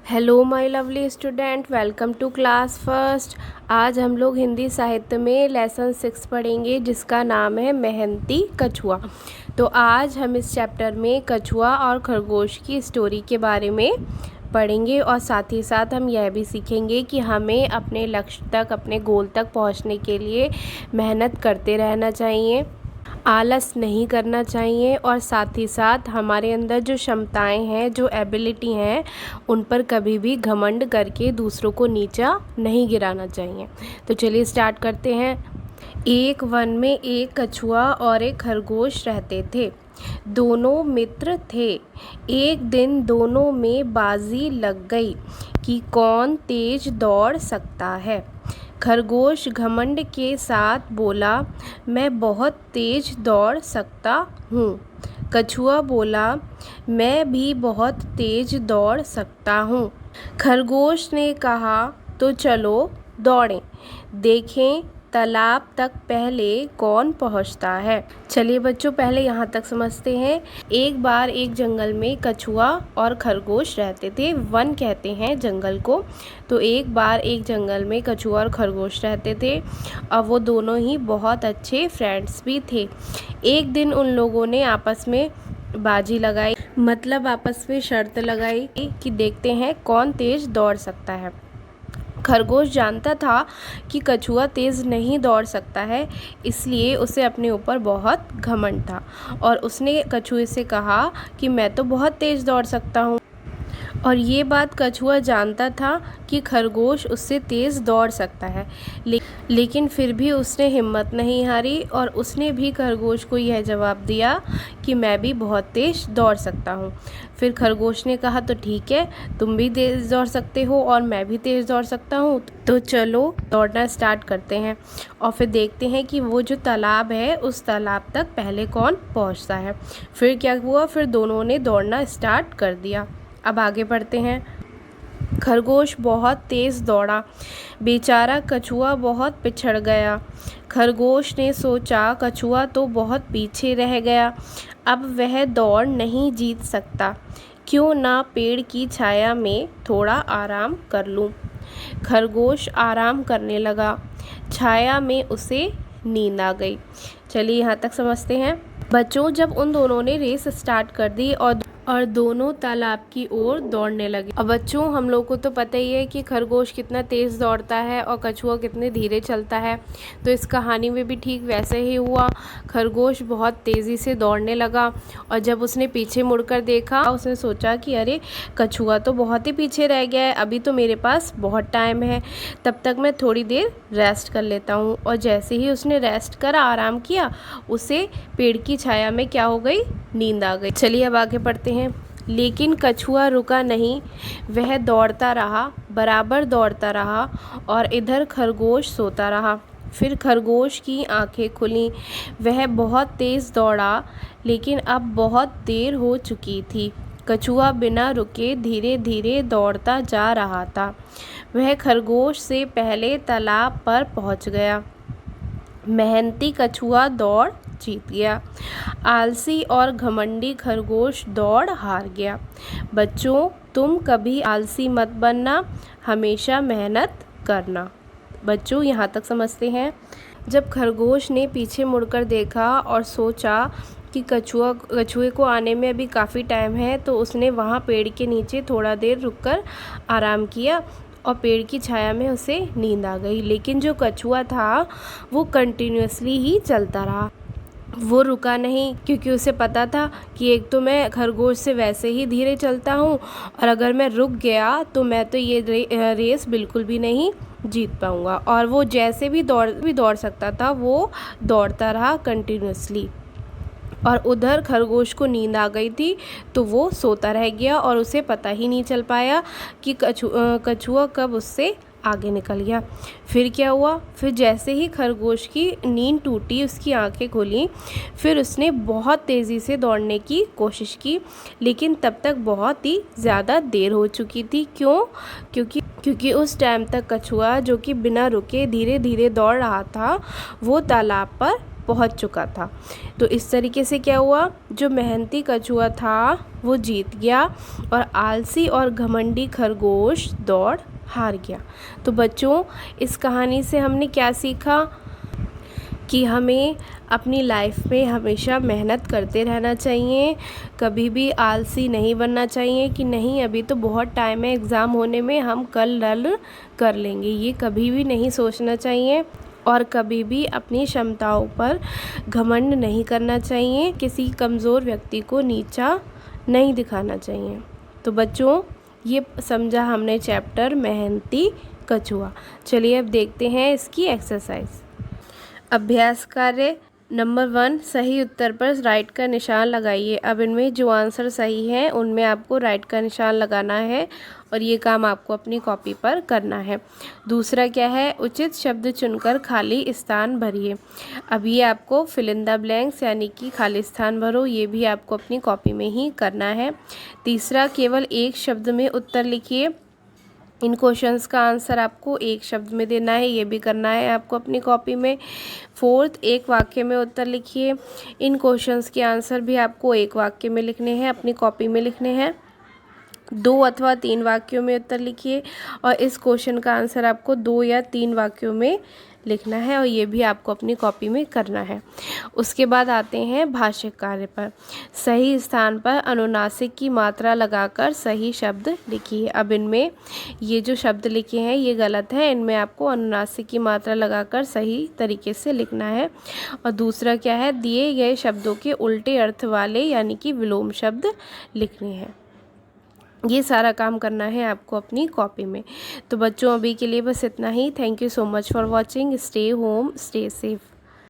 Hello my lovely student, welcome to class first. आज हम लोग हिंदी साहित्य में लेसन 6 पढ़ेंगे जिसका नाम है मेहनती कछुआ। तो आज हम इस चैप्टर में कछुआ और खरगोश की स्टोरी के बारे में पढ़ेंगे और साथ ही साथ हम यह भी सीखेंगे कि हमें अपने लक्ष्य तक, अपने गोल तक पहुंचने के लिए मेहनत करते रहना चाहिए, आलस नहीं करना चाहिए और साथ ही साथ हमारे अंदर जो क्षमताएं हैं, जो एबिलिटी हैं, उन पर कभी भी घमंड करके दूसरों को नीचा नहीं गिराना चाहिए। तो चलिए स्टार्ट करते हैं। एक वन में एक कछुआ और एक खरगोश रहते थे। दोनों मित्र थे। एक दिन दोनों में बाजी लग गई कि कौन तेज दौड़ सकता है। खरगोश घमंड के साथ बोला, मैं बहुत तेज दौड़ सकता हूँ। कछुआ बोला, मैं भी बहुत तेज दौड़ सकता हूँ। खरगोश ने कहा, तो चलो दौड़ें, देखें तालाब तक पहले कौन पहुँचता है। चलिए बच्चों, पहले यहाँ तक समझते हैं। एक बार एक जंगल में कछुआ और खरगोश रहते थे। वन कहते हैं जंगल को। तो एक बार एक जंगल में कछुआ और खरगोश रहते थे और वो दोनों ही बहुत अच्छे फ्रेंड्स भी थे। एक दिन उन लोगों ने आपस में बाजी लगाई, मतलब आपस में शर्त लगाई कि देखते हैं कौन तेज दौड़ सकता है। खरगोश जानता था कि कछुआ तेज़ नहीं दौड़ सकता है, इसलिए उसे अपने ऊपर बहुत घमंड था और उसने कछुए से कहा कि मैं तो बहुत तेज़ दौड़ सकता हूँ। और ये बात कछुआ जानता था कि खरगोश उससे तेज़ दौड़ सकता है, लेकिन फिर भी उसने हिम्मत नहीं हारी और उसने भी खरगोश को यह जवाब दिया कि मैं भी बहुत तेज़ दौड़ सकता हूँ। फिर खरगोश ने कहा, तो ठीक है, तुम भी तेज़ दौड़ सकते हो और मैं भी तेज़ दौड़ सकता हूँ, तो चलो दौड़ना स्टार्ट करते हैं और फिर देखते हैं कि वो जो तालाब है उस तालाब तक पहले कौन पहुँचता है। फिर क्या हुआ, फिर दोनों ने दौड़ना स्टार्ट कर दिया। अब आगे बढ़ते हैं। खरगोश बहुत तेज़ दौड़ा, बेचारा कछुआ बहुत पिछड़ गया। खरगोश ने सोचा, कछुआ तो बहुत पीछे रह गया, अब वह दौड़ नहीं जीत सकता, क्यों ना पेड़ की छाया में थोड़ा आराम कर लूं। खरगोश आराम करने लगा। छाया में उसे नींद आ गई। चलिए यहाँ तक समझते हैं। बच्चों, जब उन दोनों ने रेस स्टार्ट कर दी और दोनों तालाब की ओर दौड़ने लगे। अब बच्चों, हम लोग को तो पता ही है कि खरगोश कितना तेज़ दौड़ता है और कछुआ कितने धीरे चलता है। तो इस कहानी में भी ठीक वैसे ही हुआ। खरगोश बहुत तेज़ी से दौड़ने लगा और जब उसने पीछे मुड़कर देखा, उसने सोचा कि अरे, कछुआ तो बहुत ही पीछे रह गया है, अभी तो मेरे पास बहुत टाइम है, तब तक मैं थोड़ी देर रेस्ट कर लेता हूँ। और जैसे ही उसने रेस्ट करा, आराम किया, उसे पेड़ की छाया में क्या हो गई, नींद आ गई। चलिए अब आगे पढ़ते हैं। लेकिन कछुआ रुका नहीं, वह दौड़ता रहा, बराबर दौड़ता रहा और इधर खरगोश सोता रहा। फिर खरगोश की आंखें खुलीं। वह बहुत तेज़ दौड़ा, लेकिन अब बहुत देर हो चुकी थी। कछुआ बिना रुके धीरे धीरे दौड़ता जा रहा था। वह खरगोश से पहले तालाब पर पहुंच गया। मेहनती कछुआ दौड़ जीत गया। आलसी और घमंडी खरगोश दौड़ हार गया। बच्चों, तुम कभी आलसी मत बनना, हमेशा मेहनत करना। बच्चों, यहाँ तक समझते हैं। जब खरगोश ने पीछे मुड़कर देखा और सोचा कि कछुए को आने में अभी काफ़ी टाइम है, तो उसने वहाँ पेड़ के नीचे थोड़ा देर रुककर आराम किया और पेड़ की छाया में उसे नींद आ गई। लेकिन जो कछुआ था वो कंटिन्यूअसली ही चलता रहा, वो रुका नहीं, क्योंकि उसे पता था कि एक तो मैं खरगोश से वैसे ही धीरे चलता हूँ और अगर मैं रुक गया तो मैं तो ये रेस बिल्कुल भी नहीं जीत पाऊँगा। और वो जैसे भी दौड़ सकता था, वो दौड़ता रहा कंटिन्यूअसली। और उधर खरगोश को नींद आ गई थी, तो वो सोता रह गया और उसे पता ही नहीं चल पाया कि कछुआ कब उससे आगे निकल गया। फिर क्या हुआ, फिर जैसे ही खरगोश की नींद टूटी, उसकी आंखें खुली, फिर उसने बहुत तेज़ी से दौड़ने की कोशिश की, लेकिन तब तक बहुत ही ज़्यादा देर हो चुकी थी। क्यों? क्योंकि उस टाइम तक कछुआ, जो कि बिना रुके धीरे धीरे दौड़ रहा था, वो तालाब पर पहुंच चुका था। तो इस तरीके से क्या हुआ, जो मेहनती कछुआ था वो जीत गया और आलसी और घमंडी खरगोश दौड़ हार गया। तो बच्चों, इस कहानी से हमने क्या सीखा कि हमें अपनी लाइफ में हमेशा मेहनत करते रहना चाहिए, कभी भी आलसी नहीं बनना चाहिए कि नहीं अभी तो बहुत टाइम है एग्ज़ाम होने में, हम कल हल कर लेंगे, ये कभी भी नहीं सोचना चाहिए। और कभी भी अपनी क्षमताओं पर घमंड नहीं करना चाहिए, किसी कमज़ोर व्यक्ति को नीचा नहीं दिखाना चाहिए। तो बच्चों, ये समझा हमने चैप्टर मेहनती कछुआ। चलिए अब देखते हैं इसकी एक्सरसाइज। अभ्यास कार्य नंबर 1, सही उत्तर पर राइट का निशान लगाइए। अब इनमें जो आंसर सही है उनमें आपको राइट का निशान लगाना है और ये काम आपको अपनी कॉपी पर करना है। दूसरा क्या है, उचित शब्द चुनकर खाली स्थान भरिए। अब ये आपको फिल इन द ब्लैंक्स यानी कि खाली स्थान भरो, ये भी आपको अपनी कॉपी में ही करना है। तीसरा, केवल एक शब्द में उत्तर लिखिए। इन क्वेश्चंस का आंसर आपको एक शब्द में देना है, ये भी करना है आपको अपनी कॉपी में। फोर्थ, एक वाक्य में उत्तर लिखिए। इन क्वेश्चंस के आंसर भी आपको एक वाक्य में लिखने हैं, अपनी कॉपी में लिखने हैं। 2 अथवा 3 वाक्यों में उत्तर लिखिए और इस क्वेश्चन का आंसर आपको 2 या 3 वाक्यों में लिखना है और ये भी आपको अपनी कॉपी में करना है। उसके बाद आते हैं भाष्य कार्य पर। सही स्थान पर अनुनासिक की मात्रा लगाकर सही शब्द लिखिए। अब इनमें ये जो शब्द लिखे हैं ये गलत है, इनमें आपको अनुनासिक की मात्रा लगाकर सही तरीके से लिखना है। और दूसरा क्या है, दिए गए शब्दों के उल्टे अर्थ वाले यानी कि विलोम शब्द लिखने हैं। ये सारा काम करना है आपको अपनी कॉपी में। तो बच्चों, अभी के लिए बस इतना ही। Thank you so much for watching. Stay home, stay safe.